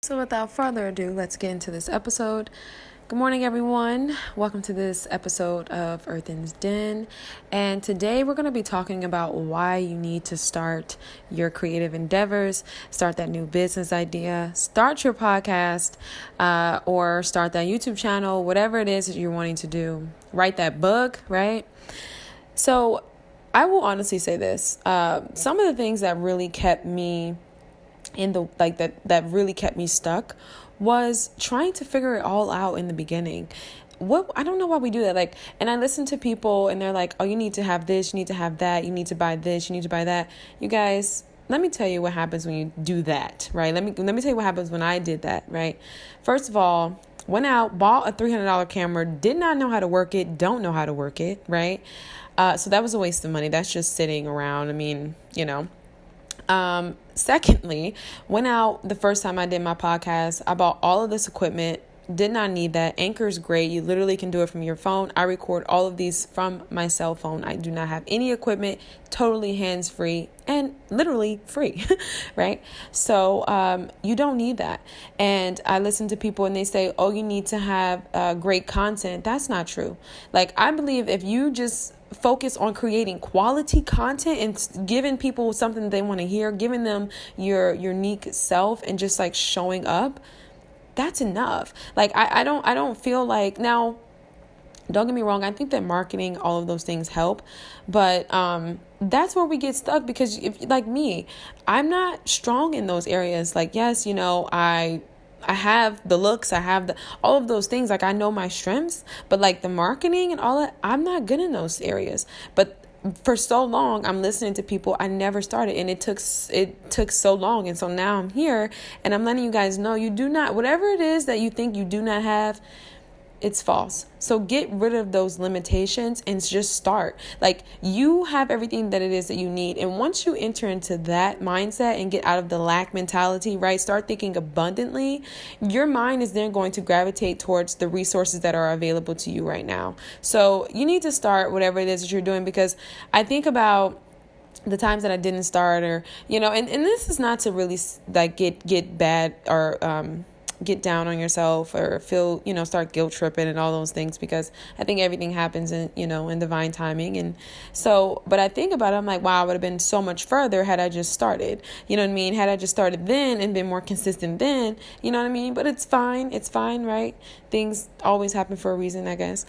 So without further ado, let's get into this episode. Good morning, everyone. Welcome to this episode of Earthen's Den. And today we're going to be talking about why you need to start your creative endeavors, start that new business idea, start your podcast, or start that YouTube channel, whatever it is that you're wanting to do. Write that book, right? So I will honestly say this. Some of the things that really kept me that really kept me stuck was trying to figure it all out in the beginning. I don't know why we do that. And I listen to people and they're like, oh, you need to have this, you need to have that, you need to buy this, you need to buy that. You guys, let me tell you what happens when you do that, right? Let me tell you what happens when I did that, right? First of all, went out, bought a $300 camera, did not know how to work it, don't know how to work it, right? So that was a waste of money. That's just sitting around. Secondly, went out the first time I did my podcast. I bought all of this equipment. Did not need that. Anchor's great. You literally can do it from your phone. I record all of these from my cell phone. I do not have any equipment, totally hands-free and literally free, right? So you don't need that. And I listen to people and they say, oh, you need to have great content. That's not true. I believe if you just focus on creating quality content and giving people something that they want to hear, giving them your unique self and just showing up, that's enough. I don't feel like, now, don't get me wrong, I think that marketing, all of those things help, but that's where we get stuck because if me, I'm not strong in those areas. Yes, I have the looks, I have all of those things. I know my strengths, but the marketing and all that, I'm not good in those areas. But for so long, I'm listening to people. I never started, and it took so long. And so now I'm here and I'm letting you guys know, you do not, whatever it is that you think you do not have, it's false. So get rid of those limitations and just start. You have everything that it is that you need. And once you enter into that mindset and get out of the lack mentality, right? Start thinking abundantly. Your mind is then going to gravitate towards the resources that are available to you right now. So you need to start whatever it is that you're doing, because I think about the times that I didn't start, or, and this is not to really get bad or, get down on yourself or feel, start guilt tripping and all those things, because I think everything happens in divine timing. And so, but I think about it, I'm like, wow, I would have been so much further had I just started, you know what I mean? Had I just started then and been more consistent then, you know what I mean? But it's fine, right? Things always happen for a reason, I guess.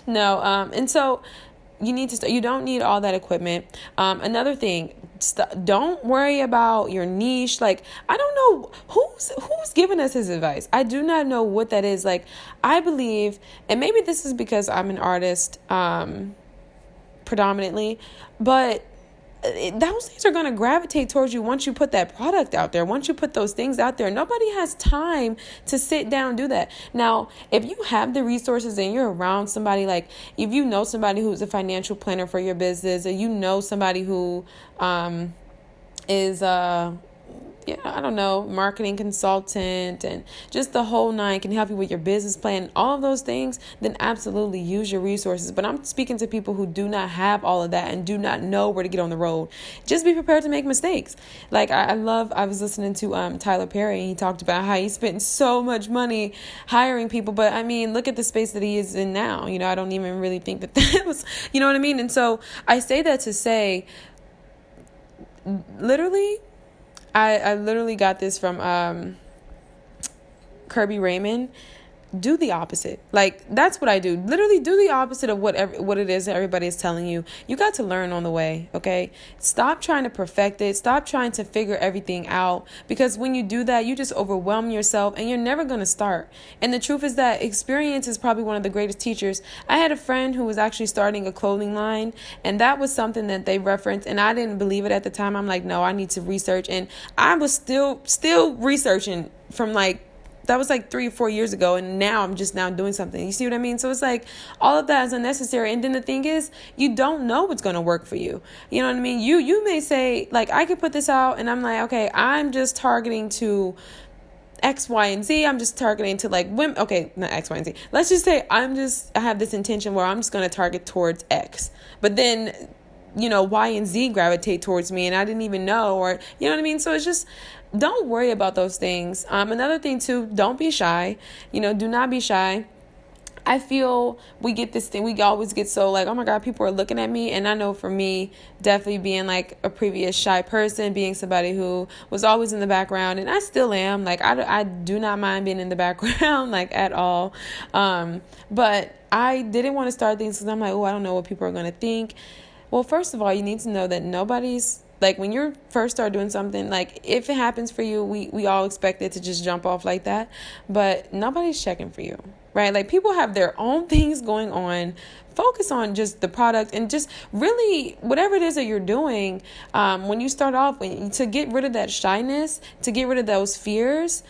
No. And so you need to start. You don't need all that equipment. Another thing, don't worry about your niche. I don't know who's giving us his advice. I do not know what that is. I believe, and maybe this is because I'm an artist, predominantly, but those things are going to gravitate towards you once you put that product out there. Once you put those things out there, nobody has time to sit down and do that. Now, if you have the resources and you're around somebody, if you know somebody who's a financial planner for your business, or you know somebody who is marketing consultant and just the whole nine, can help you with your business plan, all of those things, then absolutely use your resources. But I'm speaking to people who do not have all of that and do not know where to get on the road. Just be prepared to make mistakes. I was listening to Tyler Perry, and he talked about how he spent so much money hiring people. But I mean, look at the space that he is in now. I don't even really think that was, you know what I mean? And so I say that to say, literally, I literally got this from Kirby Raymond. Do the opposite. That's what I do. Literally do the opposite of what it is that everybody is telling you. You got to learn on the way, okay? Stop trying to perfect it. Stop trying to figure everything out, because when you do that, you just overwhelm yourself and you're never going to start. And the truth is that experience is probably one of the greatest teachers. I had a friend who was actually starting a clothing line, and that was something that they referenced, and I didn't believe it at the time. I'm like, no, I need to research. And I was still researching from that was 3 or 4 years ago, and now I'm just now doing something. You see what I mean? So it's all of that is unnecessary. And then the thing is, you don't know what's going to work for you. You know what I mean? You may say, I could put this out, and I'm like, okay, I'm just targeting to X, Y, and Z. I'm just targeting to women. Okay, not X, Y, and Z. Let's just say I have this intention where I'm just going to target towards X. But then Y and Z gravitate towards me and I didn't even know, or, you know what I mean? So it's just, don't worry about those things. Another thing too, don't be shy. Do not be shy. I feel we get this thing, we always get so like, oh my God, people are looking at me. And I know for me, definitely being like a previous shy person, being somebody who was always in the background, and I still am, like, I do not mind being in the background, like, at all. But I didn't want to start things because I'm like, oh, I don't know what people are going to think. Well, first of all, you need to know that nobody's, like, when you first start doing something, like, if it happens for you, we all expect it to just jump off like that, but nobody's checking for you, right? Like, people have their own things going on. Focus on just the product and just really whatever it is that you're doing. When you start off, to get rid of that shyness, to get rid of those fears,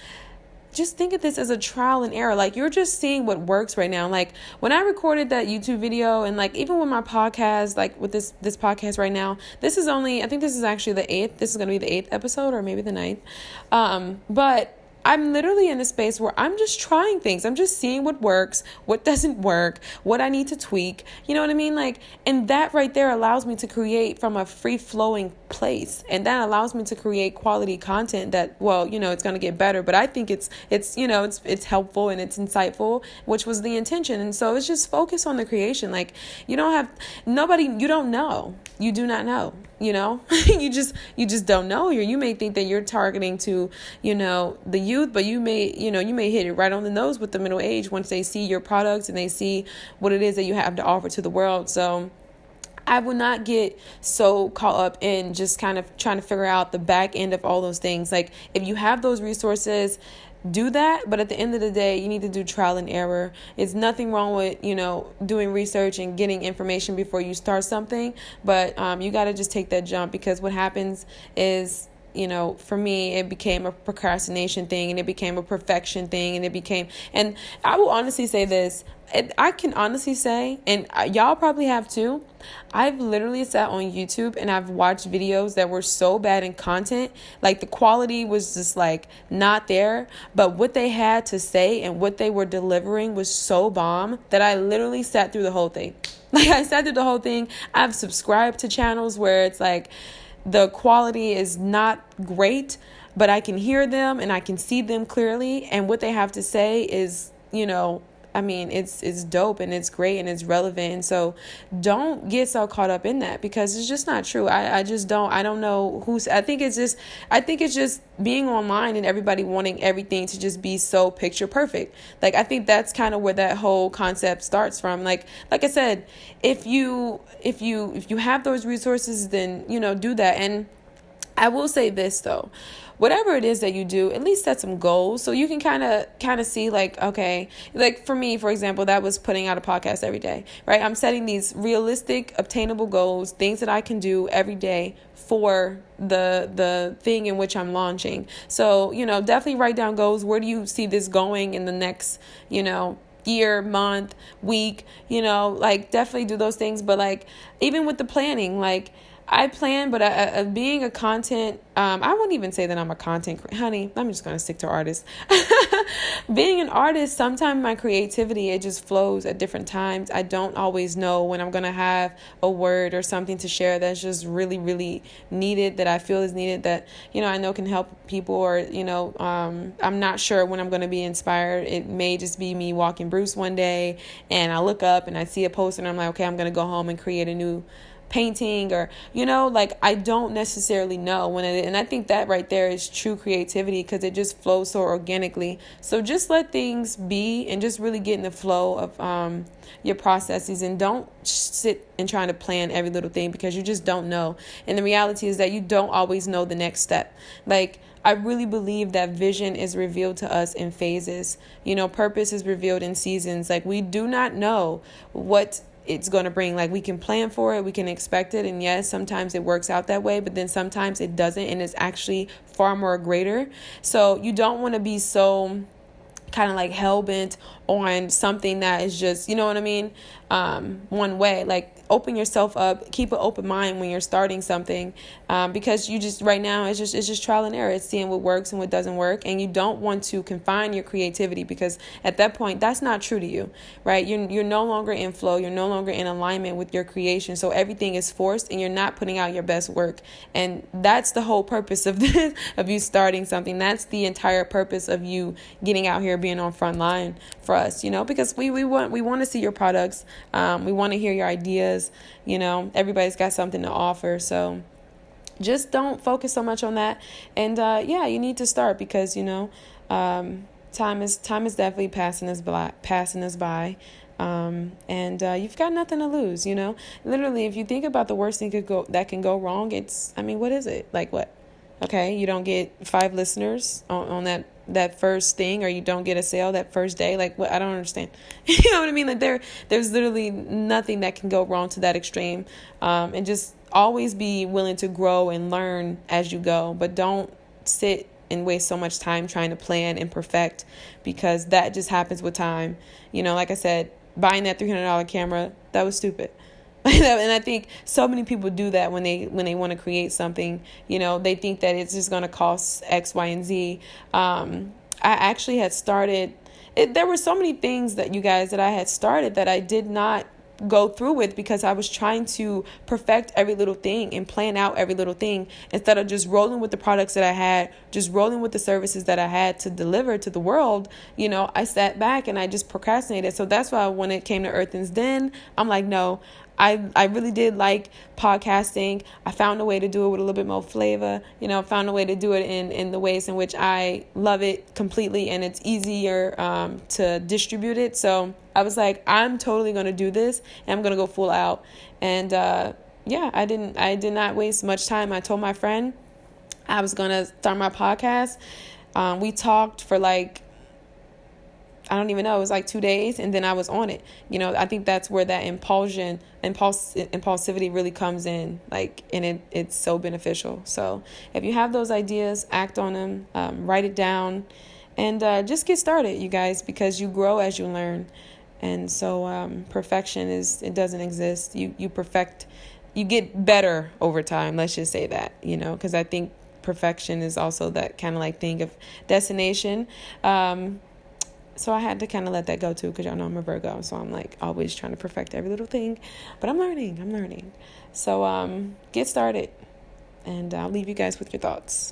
just think of this as a trial and error. Like, you're just seeing what works right now. Like, when I recorded that YouTube video, and like even with my podcast, like with this podcast right now, I think this is actually the 8th. This is going to be the 8th episode, or maybe the 9th. But I'm literally in a space where I'm just trying things. I'm just seeing what works, what doesn't work, what I need to tweak. You know what I mean? Like, and that right there allows me to create from a free flowing place. And that allows me to create quality content that, well, it's going to get better, but I think it's helpful and it's insightful, which was the intention. And so it's just focus on the creation. Like, you don't know. You do not know, you just don't know. You may think that you're targeting to, the youth, but you may hit it right on the nose with the middle age once they see your products and they see what it is that you have to offer to the world. So I would not get so caught up in just kind of trying to figure out the back end of all those things. Like, if you have those resources, do that. But at the end of the day, you need to do trial and error. It's nothing wrong with, doing research and getting information before you start something. But you got to just take that jump, because what happens is, for me, it became a procrastination thing, and it became a perfection thing, and I will honestly say this. I can honestly say, and y'all probably have too, I've literally sat on YouTube and I've watched videos that were so bad in content, like the quality was just like not there, but what they had to say and what they were delivering was so bomb that I literally sat through the whole thing. I've subscribed to channels where it's like the quality is not great, but I can hear them and I can see them clearly, and what they have to say is, it's dope and it's great and it's relevant. And so don't get so caught up in that, because it's just not true. I don't know I think it's just being online and everybody wanting everything to just be so picture perfect. Like, I think that's kind of where that whole concept starts from. Like I said, if you have those resources, then, do that. And I will say this though, whatever it is that you do, at least set some goals so you can kind of see, like, okay, like for me, for example, that was putting out a podcast every day, right? I'm setting these realistic, obtainable goals, things that I can do every day for the thing in which I'm launching. So, definitely write down goals. Where do you see this going in the next, year, month, week, like, definitely do those things. But like, even with the planning, like, I plan, but being a content, I wouldn't even say that I'm a content, honey, I'm just going to stick to artist. Being an artist, sometimes my creativity, it just flows at different times. I don't always know when I'm going to have a word or something to share that's just really, really needed, that I feel is needed, that, I know can help people, or, I'm not sure when I'm going to be inspired. It may just be me walking Bruce one day and I look up and I see a post and I'm like, okay, I'm going to go home and create a new painting, or like, I don't necessarily know when and I think that right there is true creativity, because it just flows so organically. So just let things be and just really get in the flow of your processes, and don't sit and trying to plan every little thing, because you just don't know. And the reality is that you don't always know the next step. Like, I really believe that vision is revealed to us in phases. Purpose is revealed in seasons. Like, we do not know what it's going to bring. Like, we can plan for it, we can expect it, and yes, sometimes it works out that way, but then sometimes it doesn't, and it's actually far more greater. So you don't want to be so kind of like hell-bent on something that is just, one way. Like, open yourself up, keep an open mind when you're starting something, because you just right now it's just trial and error. It's seeing what works and what doesn't work, and you don't want to confine your creativity, because at that point that's not true to you, right? You're no longer in flow, you're no longer in alignment with your creation, so everything is forced and you're not putting out your best work. And that's the whole purpose of this, of you starting something. That's the entire purpose of you getting out here, being on front line for us, because we want to see your products. We want to hear your ideas. Everybody's got something to offer. So just don't focus so much on that. And you need to start, because time is definitely passing us by. And you've got nothing to lose. Literally, if you think about the worst thing that can go wrong, what is it? Like what? Okay, you don't get 5 listeners on that first thing, or you don't get a sale that first day. Like what? I don't understand. You know what I mean? Like there's literally nothing that can go wrong to that extreme. And just always be willing to grow and learn as you go, but don't sit and waste so much time trying to plan and perfect, because that just happens with time. Like I said, buying that $300 camera, that was stupid. And I think so many people do that when they want to create something. They think that it's just going to cost X, Y, and Z. I actually had started there were so many things that I had started that I did not go through with, because I was trying to perfect every little thing and plan out every little thing, instead of just rolling with the products that I had, just rolling with the services that I had to deliver to the world. I sat back and I just procrastinated. So that's why when it came to Earthen's Den, I'm like, no, I really did like podcasting. I found a way to do it with a little bit more flavor, found a way to do it in the ways in which I love it completely, and it's easier to distribute it. So I was like, I'm totally going to do this, and I'm going to go full out. And I did not waste much time. I told my friend I was going to start my podcast. We talked for I don't even know, it was 2 days, and then I was on it. I think that's where that impulsivity really comes in, and it's so beneficial. So if you have those ideas, act on them, write it down, and just get started, you guys, because you grow as you learn. And so perfection it doesn't exist. You perfect, you get better over time. Let's just say that, because I think perfection is also that kind of thing of destination. So I had to kind of let that go too, because y'all know I'm a Virgo. So I'm always trying to perfect every little thing, but I'm learning. So get started, and I'll leave you guys with your thoughts.